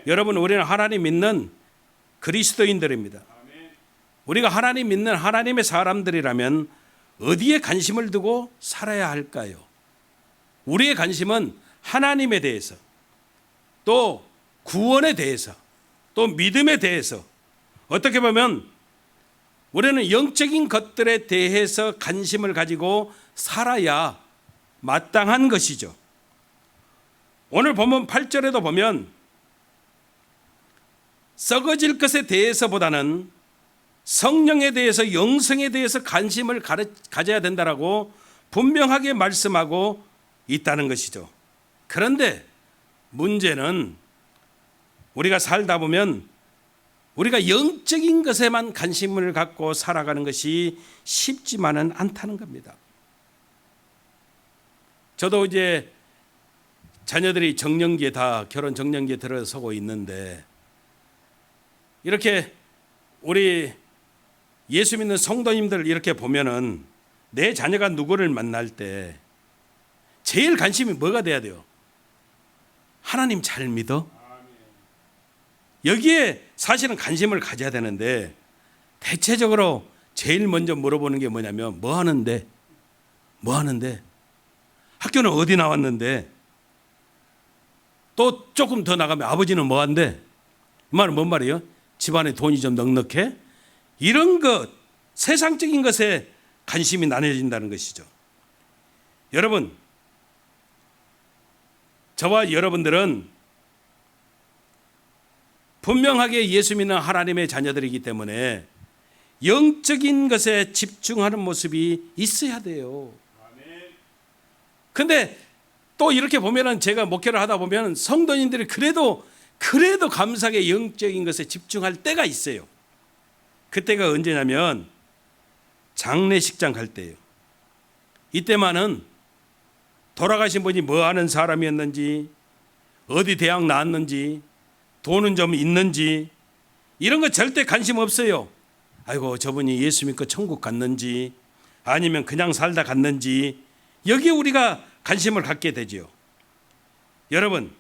여러분, 우리는 하나님 믿는 그리스도인들입니다. 우리가 하나님 믿는 하나님의 사람들이라면 어디에 관심을 두고 살아야 할까요? 우리의 관심은 하나님에 대해서, 또 구원에 대해서, 또 믿음에 대해서, 어떻게 보면 우리는 영적인 것들에 대해서 관심을 가지고 살아야 마땅한 것이죠. 오늘 본문 8절에도 보면 썩어질 것에 대해서보다는 성령에 대해서, 영성에 대해서 관심을 가져야 된다라고 분명하게 말씀하고 있다는 것이죠. 그런데 문제는 우리가 살다 보면 우리가 영적인 것에만 관심을 갖고 살아가는 것이 쉽지만은 않다는 겁니다. 저도 이제 자녀들이 정년기에 다 결혼 정년기에 들어서고 있는데, 이렇게 우리 예수 믿는 성도님들 이렇게 보면은 내 자녀가 누구를 만날 때 제일 관심이 뭐가 돼야 돼요? 하나님 잘 믿어? 여기에 사실은 관심을 가져야 되는데, 대체적으로 제일 먼저 물어보는 게 뭐냐면 뭐 하는데? 뭐 하는데? 학교는 어디 나왔는데? 또 조금 더 나가면 아버지는 뭐 한대? 이 말은 뭔 말이에요? 집안에 돈이 좀 넉넉해? 이런 것, 세상적인 것에 관심이 나눠진다는 것이죠. 여러분, 저와 여러분들은 분명하게 예수 믿는 하나님의 자녀들이기 때문에 영적인 것에 집중하는 모습이 있어야 돼요. 근데 또 이렇게 보면은, 제가 목회를 하다 보면 성도님들이 그래도 감사하게 영적인 것에 집중할 때가 있어요. 그때가 언제냐면 장례식장 갈 때예요. 이때만은 돌아가신 분이 뭐 하는 사람이었는지, 어디 대학 나왔는지, 돈은 좀 있는지, 이런 거 절대 관심 없어요. 아이고, 저분이 예수 믿고 천국 갔는지 아니면 그냥 살다 갔는지, 여기에 우리가 관심을 갖게 되죠. 여러분,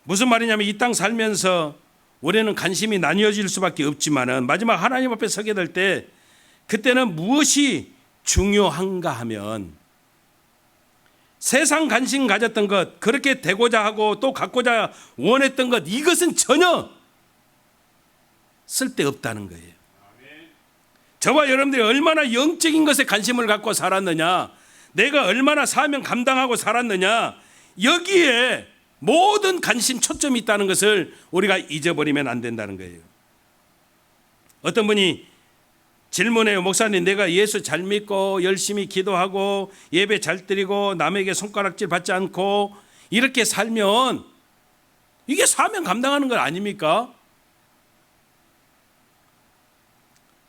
무슨 말이냐면 이 땅 살면서 우리는 관심이 나뉘어질 수밖에 없지만은 마지막 하나님 앞에 서게 될 때, 그때는 무엇이 중요한가 하면 세상 관심 가졌던 것, 그렇게 되고자 하고 또 갖고자 원했던 것, 이것은 전혀 쓸데없다는 거예요. 저와 여러분들이 얼마나 영적인 것에 관심을 갖고 살았느냐, 내가 얼마나 사명 감당하고 살았느냐, 여기에 모든 관심 초점이 있다는 것을 우리가 잊어버리면 안 된다는 거예요. 어떤 분이 질문해요. 목사님, 내가 예수 잘 믿고 열심히 기도하고 예배 잘 드리고 남에게 손가락질 받지 않고 이렇게 살면 이게 사명 감당하는 것 아닙니까?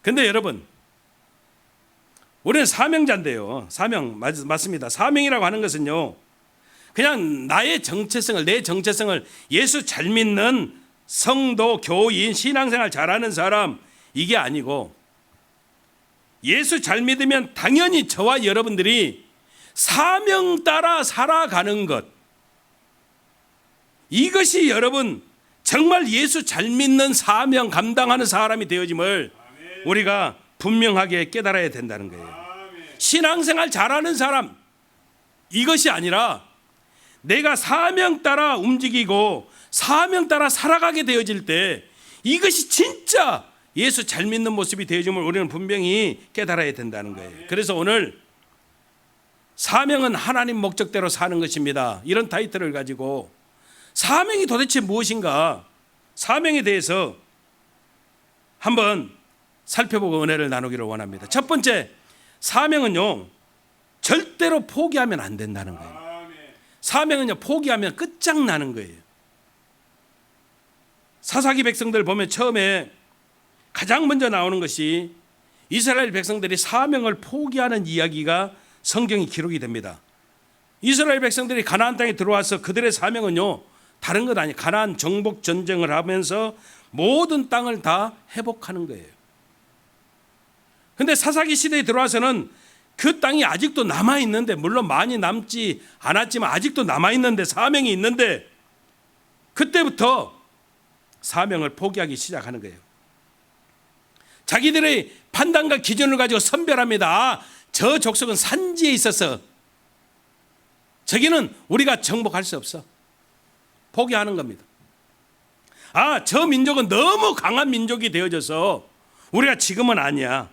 근데 여러분, 우리는 사명자인데요. 사명 맞습니다. 사명이라고 하는 것은요, 그냥 나의 정체성을, 내 정체성을 예수 잘 믿는 성도, 교인, 신앙생활 잘하는 사람, 이게 아니고, 예수 잘 믿으면 당연히 저와 여러분들이 사명 따라 살아가는 것, 이것이 여러분 정말 예수 잘 믿는 사명 감당하는 사람이 되어짐을 우리가 분명하게 깨달아야 된다는 거예요. 신앙생활 잘하는 사람, 이것이 아니라 내가 사명 따라 움직이고 사명 따라 살아가게 되어질 때, 이것이 진짜 예수 잘 믿는 모습이 되어짐을 우리는 분명히 깨달아야 된다는 거예요. 그래서 오늘 사명은 하나님 목적대로 사는 것입니다, 이런 타이틀을 가지고 사명이 도대체 무엇인가, 사명에 대해서 한번 살펴보고 은혜를 나누기를 원합니다. 첫 번째, 사명은요, 절대로 포기하면 안 된다는 거예요. 사명은요, 포기하면 끝장나는 거예요. 사사기 백성들 보면 처음에 가장 먼저 나오는 것이 이스라엘 백성들이 사명을 포기하는 이야기가 성경이 기록이 됩니다. 이스라엘 백성들이 가나안 땅에 들어와서 그들의 사명은요, 다른 것 아니에요. 가나안 정복 전쟁을 하면서 모든 땅을 다 회복하는 거예요. 근데 사사기 시대에 들어와서는 그 땅이 아직도 남아있는데, 물론 많이 남지 않았지만 아직도 남아있는데, 사명이 있는데, 그때부터 사명을 포기하기 시작하는 거예요. 자기들의 판단과 기준을 가지고 선별합니다. 아, 저 족속은 산지에 있어서 저기는 우리가 정복할 수 없어. 포기하는 겁니다. 아, 저 민족은 너무 강한 민족이 되어져서 우리가 지금은 아니야.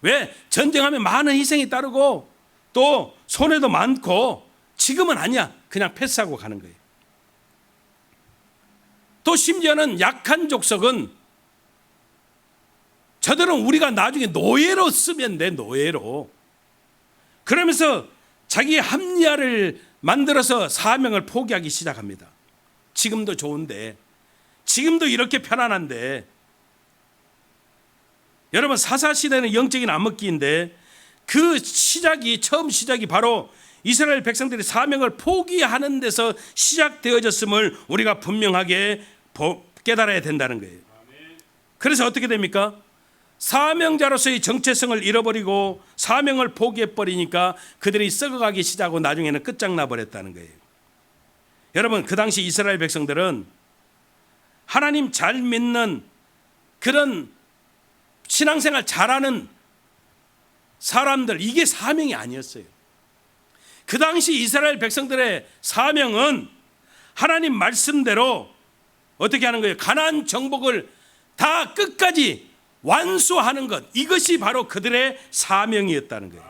왜? 전쟁하면 많은 희생이 따르고 또 손해도 많고 지금은 아니야. 그냥 패스하고 가는 거예요. 또 심지어는 약한 족속은 저들은 우리가 나중에 노예로 쓰면 돼, 노예로. 그러면서 자기 합리화를 만들어서 사명을 포기하기 시작합니다. 지금도 좋은데, 지금도 이렇게 편안한데. 여러분, 사사시대는 영적인 암흑기인데 그 처음 시작이 바로 이스라엘 백성들이 사명을 포기하는 데서 시작되어졌음을 우리가 분명하게 깨달아야 된다는 거예요. 그래서 어떻게 됩니까? 사명자로서의 정체성을 잃어버리고 사명을 포기해버리니까 그들이 썩어가기 시작하고 나중에는 끝장나 버렸다는 거예요. 여러분, 그 당시 이스라엘 백성들은 하나님 잘 믿는 그런 신앙생활 잘하는 사람들, 이게 사명이 아니었어요. 그 당시 이스라엘 백성들의 사명은 하나님 말씀대로 어떻게 하는 거예요? 가나안 정복을 다 끝까지 완수하는 것, 이것이 바로 그들의 사명이었다는 거예요.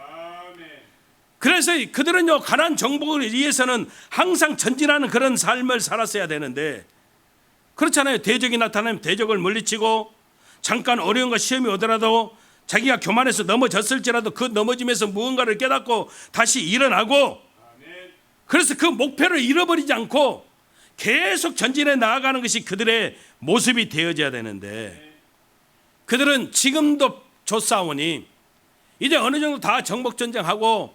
그래서 그들은요, 가나안 정복을 위해서는 항상 전진하는 그런 삶을 살았어야 되는데 그렇잖아요. 대적이 나타나면 대적을 물리치고 잠깐 어려운 거 시험이 오더라도 자기가 교만해서 넘어졌을지라도 그 넘어짐에서 무언가를 깨닫고 다시 일어나고, 그래서 그 목표를 잃어버리지 않고 계속 전진해 나아가는 것이 그들의 모습이 되어져야 되는데 그들은 지금도 좋사오니 이제 어느 정도 다 정복전쟁하고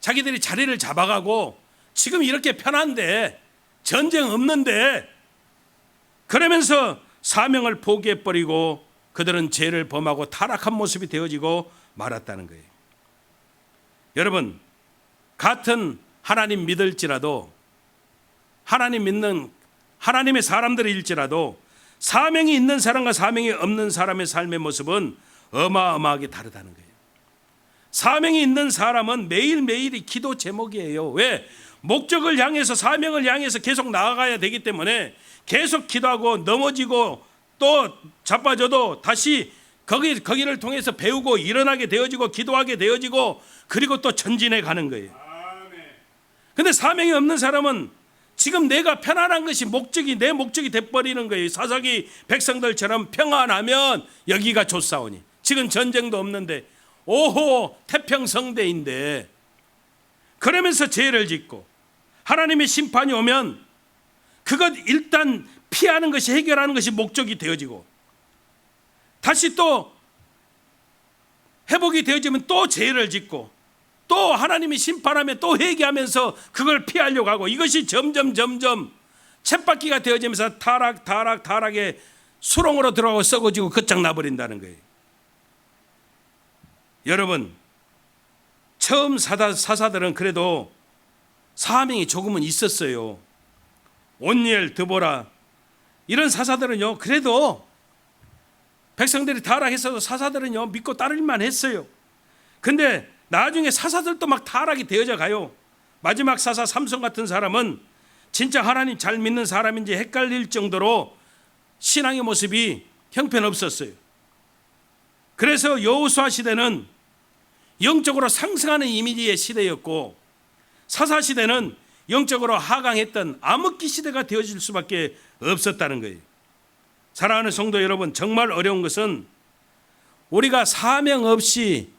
자기들이 자리를 잡아가고 지금 이렇게 편한데 전쟁 없는데 그러면서 사명을 포기해버리고 그들은 죄를 범하고 타락한 모습이 되어지고 말았다는 거예요. 여러분, 같은 하나님 믿을지라도 하나님 믿는 하나님의 사람들일지라도 사명이 있는 사람과 사명이 없는 사람의 삶의 모습은 어마어마하게 다르다는 거예요. 사명이 있는 사람은 매일매일이 기도 제목이에요. 왜? 목적을 향해서 사명을 향해서 계속 나아가야 되기 때문에 계속 기도하고 넘어지고 또 자빠져도 다시 거기를 통해서 배우고 일어나게 되어지고 기도하게 되어지고 그리고 또 전진해 가는 거예요. 그런데 사명이 없는 사람은 지금 내가 편안한 것이 내 목적이 돼버리는 거예요. 사사기 백성들처럼 평안하면 여기가 좋사오니, 지금 전쟁도 없는데 오호 태평성대인데, 그러면서 죄를 짓고 하나님의 심판이 오면 그것 일단 피하는 것이, 해결하는 것이 목적이 되어지고 다시 또 회복이 되어지면 또 죄를 짓고 또 하나님이 심판하면 또 회개하면서 그걸 피하려고 하고, 이것이 점점 쳇바퀴가 되어지면서 타락의 수렁으로 들어가고 썩어지고 끝장나버린다는 거예요. 여러분, 처음 사사들은 그래도 사명이 조금은 있었어요. 온니엘, 드보라 이런 사사들은요, 그래도 백성들이 타락했어도 사사들은요 믿고 따를만 했어요. 근데 나중에 사사들도 막 타락이 되어져 가요. 마지막 사사 삼손 같은 사람은 진짜 하나님 잘 믿는 사람인지 헷갈릴 정도로 신앙의 모습이 형편없었어요. 그래서 여호수아 시대는 영적으로 상승하는 이미지의 시대였고 사사 시대는 영적으로 하강했던 암흑기 시대가 되어질 수밖에 없었다는 거예요. 사랑하는 성도 여러분, 정말 어려운 것은 우리가 사명 없이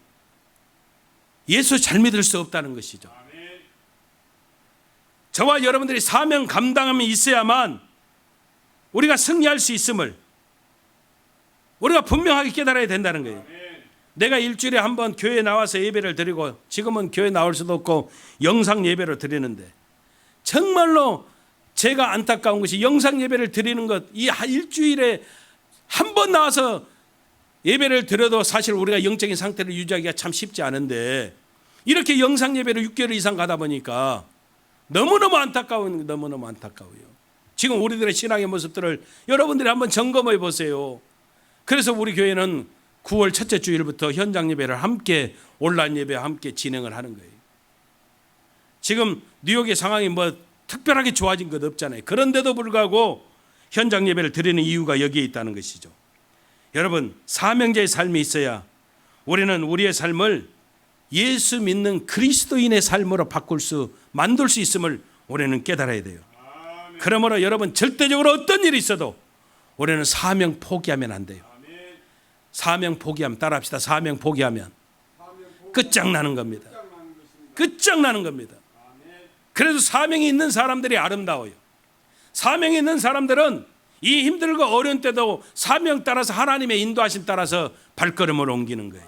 예수 잘 믿을 수 없다는 것이죠. 저와 여러분들이 사명 감당함이 있어야만 우리가 승리할 수 있음을 우리가 분명하게 깨달아야 된다는 거예요. 내가 일주일에 한 번 교회에 나와서 예배를 드리고, 지금은 교회 나올 수도 없고 영상 예배를 드리는데 정말로 제가 안타까운 것이 영상 예배를 드리는 것, 이 일주일에 한 번 나와서 예배를 드려도 사실 우리가 영적인 상태를 유지하기가 참 쉽지 않은데 이렇게 영상 예배를 6개월 이상 가다 보니까 너무너무 안타까워요. 지금 우리들의 신앙의 모습들을 여러분들이 한번 점검해 보세요. 그래서 우리 교회는 9월 첫째 주일부터 현장 예배를 함께 온라인 예배와 함께 진행을 하는 거예요. 지금 뉴욕의 상황이 뭐 특별하게 좋아진 것 없잖아요. 그런데도 불구하고 현장 예배를 드리는 이유가 여기에 있다는 것이죠. 여러분, 사명자의 삶이 있어야 우리는 우리의 삶을 예수 믿는 그리스도인의 삶으로 만들 수 있음을 우리는 깨달아야 돼요. 그러므로 여러분, 절대적으로 어떤 일이 있어도 우리는 사명 포기하면 안 돼요. 사명 포기하면, 따라합시다. 사명 포기하면 끝장나는 겁니다. 끝장나는 겁니다. 그래서 사명이 있는 사람들이 아름다워요. 사명이 있는 사람들은 이 힘들고 어려운 때도 사명 따라서 하나님의 인도하심 따라서 발걸음을 옮기는 거예요.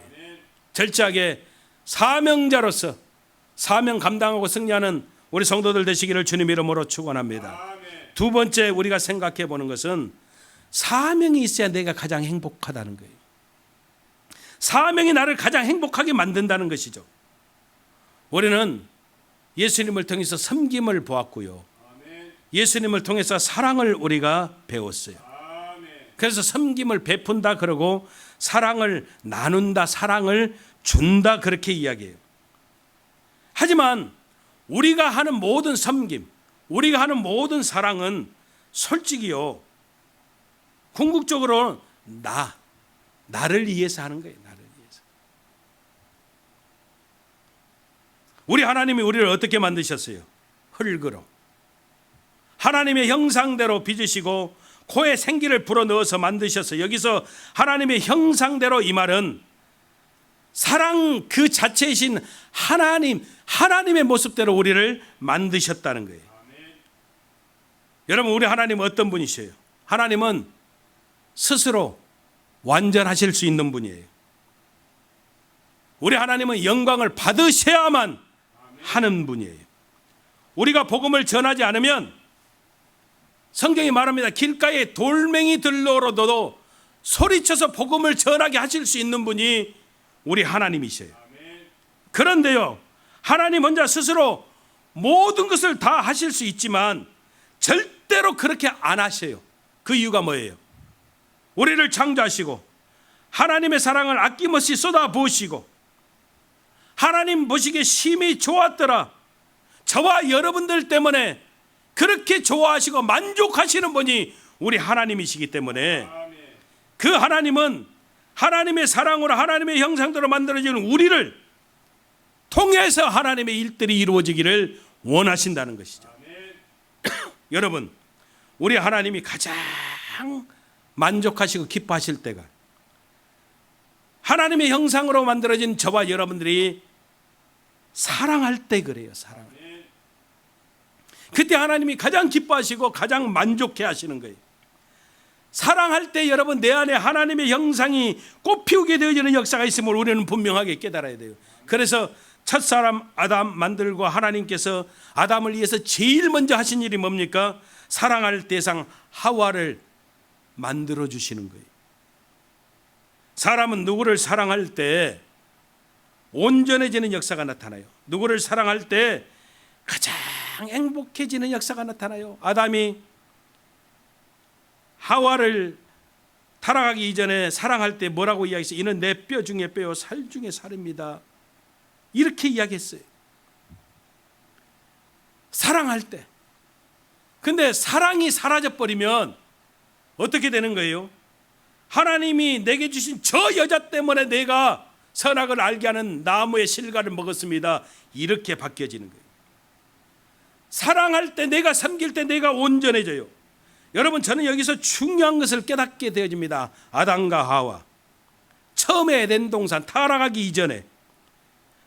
절제하게 사명자로서 사명 감당하고 승리하는 우리 성도들 되시기를 주님 이름으로 축원합니다. 두 번째 우리가 생각해 보는 것은 사명이 있어야 내가 가장 행복하다는 거예요. 사명이 나를 가장 행복하게 만든다는 것이죠. 우리는 예수님을 통해서 섬김을 보았고요. 예수님을 통해서 사랑을 우리가 배웠어요. 그래서 섬김을 베푼다 그러고 사랑을 나눈다, 사랑을 준다 그렇게 이야기해요. 하지만 우리가 하는 모든 섬김, 우리가 하는 모든 사랑은 솔직히요, 궁극적으로 나를 위해서 하는 거예요. 나를 위해서. 우리 하나님이 우리를 어떻게 만드셨어요? 흙으로. 하나님의 형상대로 빚으시고 코에 생기를 불어넣어서 만드셔서, 여기서 하나님의 형상대로 이 말은 사랑 그 자체이신 하나님의 모습대로 우리를 만드셨다는 거예요. 여러분, 우리 하나님은 어떤 분이세요? 하나님은 스스로 완전하실 수 있는 분이에요. 우리 하나님은 영광을 받으셔야만 하는 분이에요. 우리가 복음을 전하지 않으면 성경이 말합니다. 길가에 돌멩이 들러오르도 소리쳐서 복음을 전하게 하실 수 있는 분이 우리 하나님이세요. 그런데요, 하나님 혼자 스스로 모든 것을 다 하실 수 있지만 절대로 그렇게 안 하셔요. 그 이유가 뭐예요? 우리를 창조하시고 하나님의 사랑을 아낌없이 쏟아부으시고 하나님 보시기에 심히 좋았더라, 저와 여러분들 때문에 그렇게 좋아하시고 만족하시는 분이 우리 하나님이시기 때문에 그 하나님은 하나님의 사랑으로 하나님의 형상대로 만들어지는 우리를 통해서 하나님의 일들이 이루어지기를 원하신다는 것이죠. 여러분, 우리 하나님이 가장 만족하시고 기뻐하실 때가 하나님의 형상으로 만들어진 저와 여러분들이 사랑할 때 그래요. 사랑할 때. 그때 하나님이 가장 기뻐하시고 가장 만족해 하시는 거예요. 사랑할 때 여러분, 내 안에 하나님의 형상이 꽃피우게 되어지는 역사가 있음을 우리는 분명하게 깨달아야 돼요. 그래서 첫사람 아담 만들고 하나님께서 아담을 위해서 제일 먼저 하신 일이 뭡니까? 사랑할 대상 하와를 만들어 주시는 거예요. 사람은 누구를 사랑할 때 온전해지는 역사가 나타나요. 누구를 사랑할 때 가장 행복해지는 역사가 나타나요. 아담이 하와를 타락하기 이전에 사랑할 때 뭐라고 이야기했어요? 이는 내 뼈 중에 뼈요 살 중에 살입니다. 이렇게 이야기했어요. 사랑할 때. 근데 사랑이 사라져버리면 어떻게 되는 거예요? 하나님이 내게 주신 저 여자 때문에 내가 선악을 알게 하는 나무의 실과를 먹었습니다. 이렇게 바뀌어지는 거예요. 사랑할 때, 내가 섬길 때 내가 온전해져요. 여러분, 저는 여기서 중요한 것을 깨닫게 되어집니다. 아담과 하와 처음에 에덴 동산 타락하기 이전에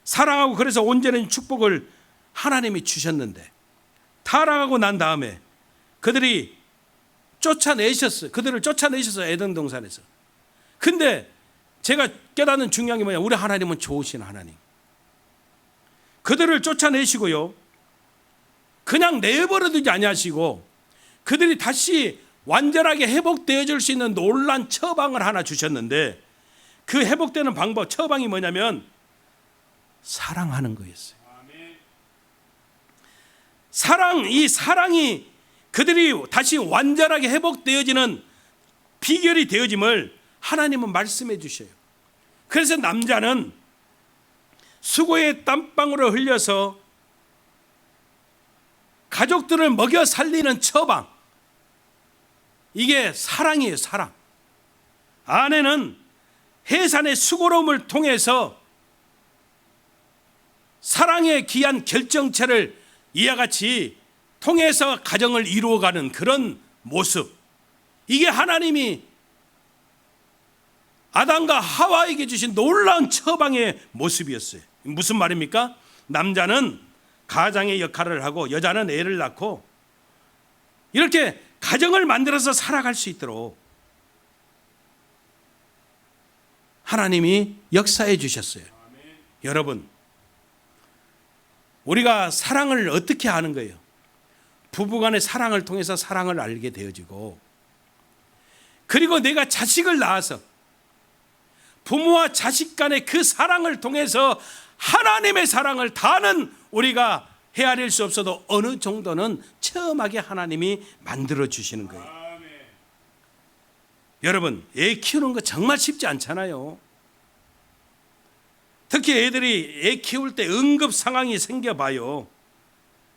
사랑하고 그래서 온전한 축복을 하나님이 주셨는데 타락하고 난 다음에 그들을 쫓아내셨어요. 에덴 동산에서. 근데 제가 깨닫는 중요한 게 뭐냐? 우리 하나님은 좋으신 하나님. 그들을 쫓아내시고요, 그냥 내버려 두지 아니하시고 그들이 다시 완전하게 회복되어질 수 있는 놀란 처방을 하나 주셨는데, 그 회복되는 방법, 처방이 뭐냐면 사랑하는 거였어요. 이 사랑이 그들이 다시 완전하게 회복되어지는 비결이 되어짐을 하나님은 말씀해 주셔요. 그래서 남자는 수고의 땀방울을 흘려서 가족들을 먹여 살리는 처방, 이게 사랑이에요. 사랑. 아내는 해산의 수고로움을 통해서 사랑의 귀한 결정체를 이와 같이 통해서 가정을 이루어가는 그런 모습, 이게 하나님이 아담과 하와에게 주신 놀라운 처방의 모습이었어요. 무슨 말입니까? 남자는 가장의 역할을 하고 여자는 애를 낳고 이렇게 가정을 만들어서 살아갈 수 있도록 하나님이 역사해 주셨어요. 여러분, 우리가 사랑을 어떻게 아는 거예요? 부부간의 사랑을 통해서 사랑을 알게 되어지고, 그리고 내가 자식을 낳아서 부모와 자식 간의 그 사랑을 통해서 하나님의 사랑을 다는 우리가 헤아릴 수 없어도 어느 정도는 체험하게 하나님이 만들어 주시는 거예요. 여러분, 애 키우는 거 정말 쉽지 않잖아요. 특히 애들이 애 키울 때 응급 상황이 생겨봐요.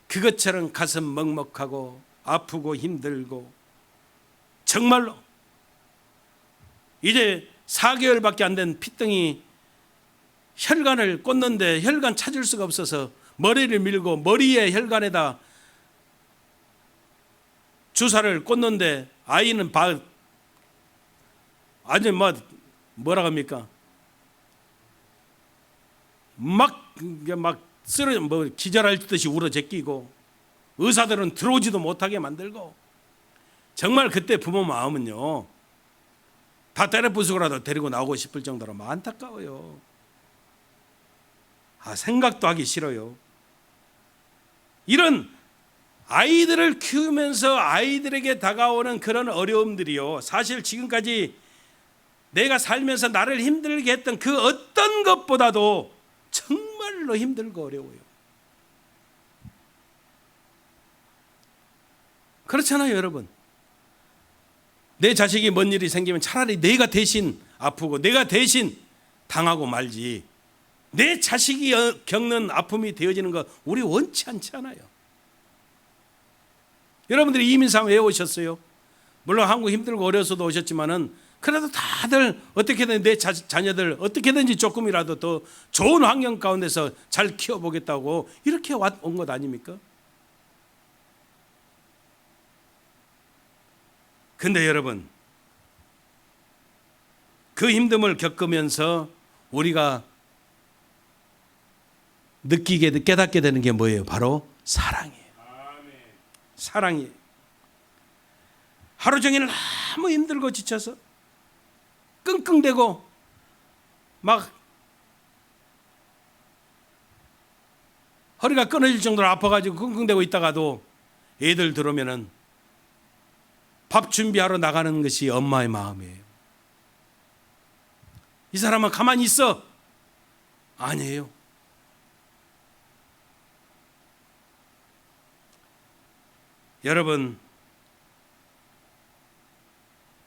그것처럼 가슴 먹먹하고 아프고 힘들고, 정말로 이제 4개월밖에 안 된 피덩이 혈관을 꽂는데 혈관 찾을 수가 없어서 머리를 밀고 머리에 혈관에다 주사를 꽂는데 아이는 아주 뭐라 합니까? 막 쓰러져 기절할 듯이 울어 제끼고, 의사들은 들어오지도 못하게 만들고, 정말 그때 부모 마음은요, 다 때려 부수고라도 데리고 나오고 싶을 정도로 안타까워요. 생각도 하기 싫어요. 이런 아이들을 키우면서 아이들에게 다가오는 그런 어려움들이요, 사실 지금까지 내가 살면서 나를 힘들게 했던 그 어떤 것보다도 정말로 힘들고 어려워요. 그렇잖아요, 여러분. 내 자식이 뭔 일이 생기면 차라리 내가 대신 아프고 내가 대신 당하고 말지, 내 자식이 겪는 아픔이 되어지는 거 우리 원치 않잖아요. 여러분들이 이민삼 왜 오셨어요? 물론 한국 힘들고 어려서도 오셨지만은 그래도 다들 어떻게든 내 자녀들 어떻게든지 조금이라도 더 좋은 환경 가운데서 잘 키워보겠다고 이렇게 온 것 아닙니까? 근데 여러분, 그 힘듦을 겪으면서 우리가 느끼게 깨닫게 되는 게 뭐예요? 바로 사랑이에요. 사랑이에요. 하루 종일 너무 힘들고 지쳐서 끙끙대고 막 허리가 끊어질 정도로 아파가지고 끙끙대고 있다가도 애들 들어오면은 밥 준비하러 나가는 것이 엄마의 마음이에요. 이 사람은 가만히 있어. 아니에요. 여러분,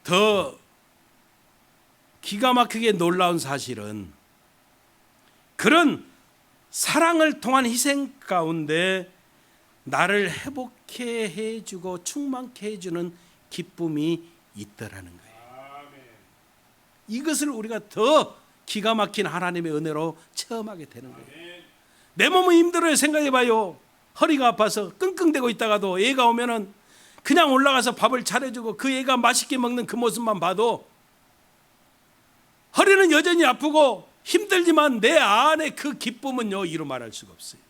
더 기가 막히게 놀라운 사실은 그런 사랑을 통한 희생 가운데 나를 회복해 해주고 충만케 해주는 기쁨이 있더라는 거예요. 이것을 우리가 더 기가 막힌 하나님의 은혜로 체험하게 되는 거예요. 내 몸은 힘들어요. 생각해봐요. 허리가 아파서 끙끙대고 있다가도 애가 오면은 그냥 올라가서 밥을 차려주고 그 애가 맛있게 먹는 그 모습만 봐도 허리는 여전히 아프고 힘들지만 내 안에 그 기쁨은요, 이루 말할 수가 없어요.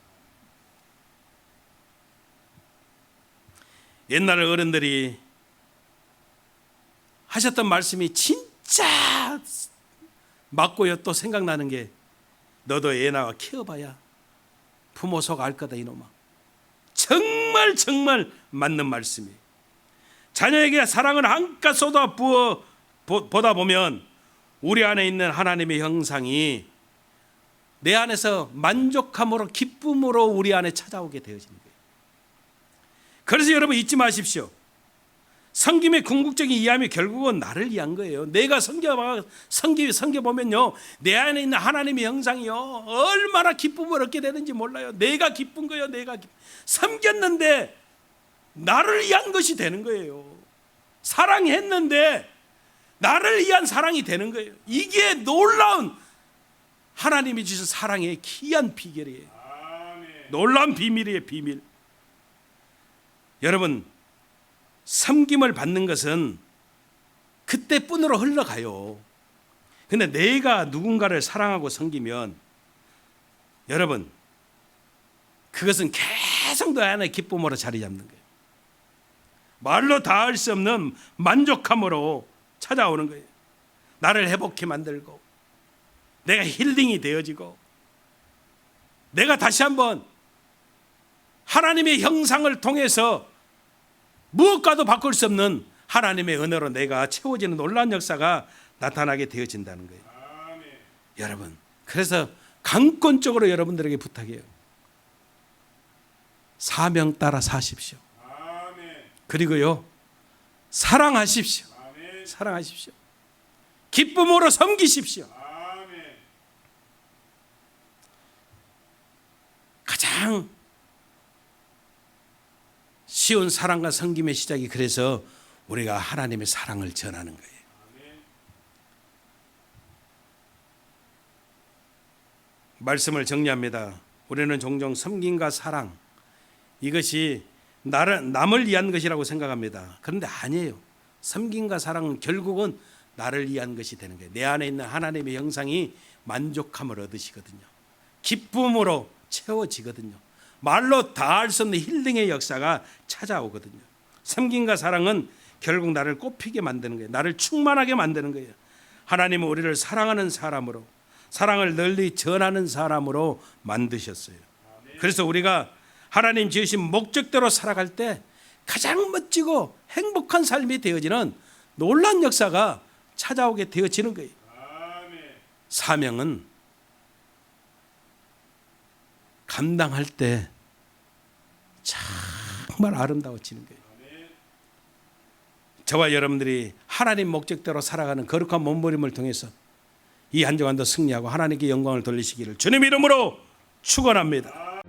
옛날 어른들이 하셨던 말씀이 진짜 맞고요. 또 생각나는 게, 너도 애 낳아 키워봐야 부모 속 알 거다 이놈아. 정말 정말 맞는 말씀이에요. 자녀에게 사랑을 한껏 쏟아 부어 보다 보면 우리 안에 있는 하나님의 형상이 내 안에서 만족함으로 기쁨으로 우리 안에 찾아오게 되어지는 거예요. 그래서 여러분 잊지 마십시오. 섬김의 궁극적인 이함이 결국은 나를 위한 거예요. 내가 섬겨보면요, 내 안에 있는 하나님의 형상이요, 얼마나 기쁨을 얻게 되는지 몰라요. 내가 기쁜 거예요. 섬겼는데 나를 위한 것이 되는 거예요. 사랑했는데 나를 위한 사랑이 되는 거예요. 이게 놀라운 하나님이 주신 사랑의 귀한 비결이에요. 놀라운 비밀이에요. 비밀. 여러분, 섬김을 받는 것은 그때뿐으로 흘러가요. 근데 내가 누군가를 사랑하고 섬기면 여러분, 그것은 계속 내 안에 기쁨으로 자리 잡는 거예요. 말로 다 할 수 없는 만족함으로 찾아오는 거예요. 나를 회복해 만들고 내가 힐링이 되어지고 내가 다시 한번 하나님의 형상을 통해서 무엇과도 바꿀 수 없는 하나님의 은혜로 내가 채워지는 놀라운 역사가 나타나게 되어진다는 거예요. 여러분, 그래서 강권적으로 여러분들에게 부탁해요. 사명 따라 사십시오. 그리고요, 사랑하십시오. 사랑하십시오. 기쁨으로 섬기십시오. 가장 쉬운 사랑과 섬김의 시작이 그래서 우리가 하나님의 사랑을 전하는 거예요. 말씀을 정리합니다. 우리는 종종 섬김과 사랑, 이것이 남을 위한 것이라고 생각합니다. 그런데 아니에요. 섬김과 사랑은 결국은 나를 위한 것이 되는 거예요. 내 안에 있는 하나님의 형상이 만족함을 얻으시거든요. 기쁨으로 채워지거든요. 말로 다 할 수 없는 힐링의 역사가 찾아오거든요. 섬김과 사랑은 결국 나를 꽃피게 만드는 거예요. 나를 충만하게 만드는 거예요. 하나님은 우리를 사랑하는 사람으로, 사랑을 널리 전하는 사람으로 만드셨어요. 그래서 우리가 하나님 지으신 목적대로 살아갈 때 가장 멋지고 행복한 삶이 되어지는 놀라운 역사가 찾아오게 되어지는 거예요. 사명은 감당할 때 정말 아름다워지는 거예요. 저와 여러분들이 하나님 목적대로 살아가는 거룩한 몸부림을 통해서 이 한 주간도 승리하고 하나님께 영광을 돌리시기를 주님 이름으로 축원합니다.